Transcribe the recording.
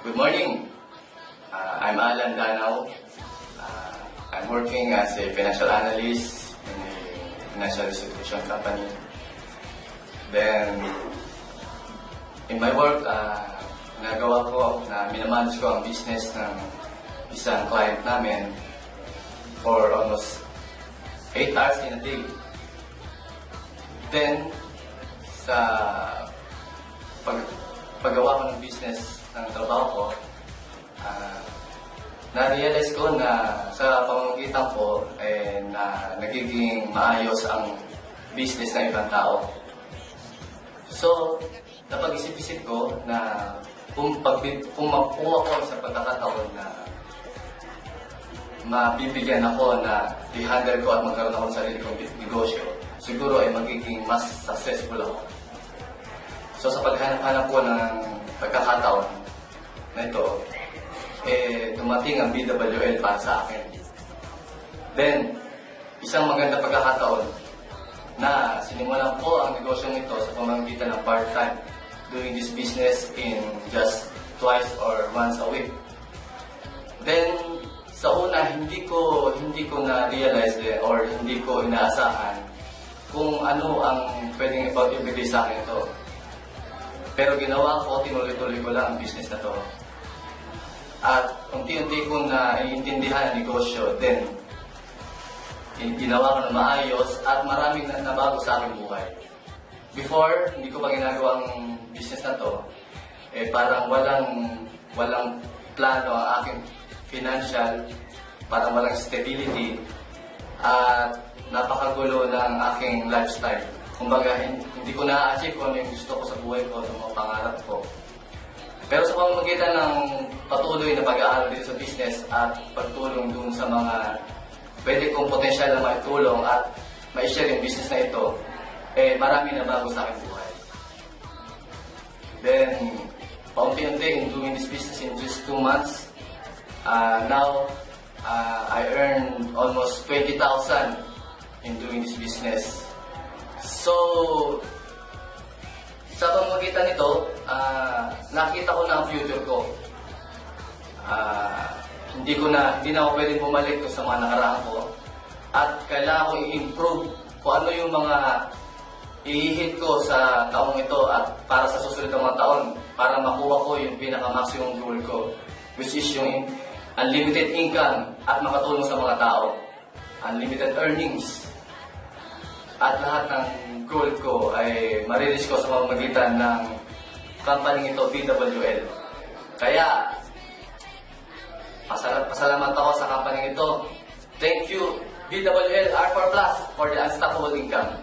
Good morning. I'm Alan Danao. I'm working as a financial analyst in a financial institution company. Then, in my work, nagawa ko na minamanage ko ang business ng isang client namin for almost 8 hours in a day. Then, sa paggawa ko ng business ng trabaho ko, na-realize ko na sa pamamagitan ko na nagiging maayos ang business ng ibang tao. So, napag-isip-isip ko na kung makuha ko sa pagkakataon na mabibigyan ako na i-handle ko at magkaroon ako ng sarili kong negosyo, siguro ay magiging mas successful ako. So sa paghanap-hanap ko ng pagkakataon na ito, dumating ang BWL para sa akin. Then, isang maganda pagkakataon na sinimulan ko ang negosyong ito sa pamamagitan ng part-time, doing this business in just twice or once a week. Then, sa una, hindi ko na-realize or hindi ko inaasahan kung ano ang pwedeng ibigay sa akin ito. Pero ginawa ko, tinuloy-tuloy ko lang ang business na to. At unti-unti ko na iintindihan ang negosyo, then ginawa ko na maayos at maraming nabago sa aking buhay. Before, hindi ko pa ginagawang business na to, parang walang plano ang aking financial, parang walang stability, at napakagulo ng aking lifestyle. Kumbaga, hindi ko na-achieve kung ano yung gusto ko sa buhay ko, ng mga pangarap ko. Pero sa pamamagitan ng patuloy na pag-aaral dito sa business at pagtulong dun sa mga pwede kong potensyal na maitulong at ma-share yung business na ito, marami na bago sa aking buhay. Then, paunti-unti in doing this business in just 2 months, now, I earned almost 20,000 in doing this business. So, sa pamamagitan nito, nakita ko na ang future ko. Hindi na ako pwedeng bumalik sa mga nakaraan ko. At kailangan ko i-improve kung ano yung mga i-hit ko sa taong ito at para sa susunod ng mga taon para makuha ko yung pinaka-maximum goal ko, which is yung unlimited income at makatulong sa mga tao, unlimited earnings. At lahat ng goal ko ay ma-realize ko sa pamamagitan ng company ito, BWL. Kaya, pasalamat ako sa company ito. Thank you, BWL R4 Plus, for the unstoppable income.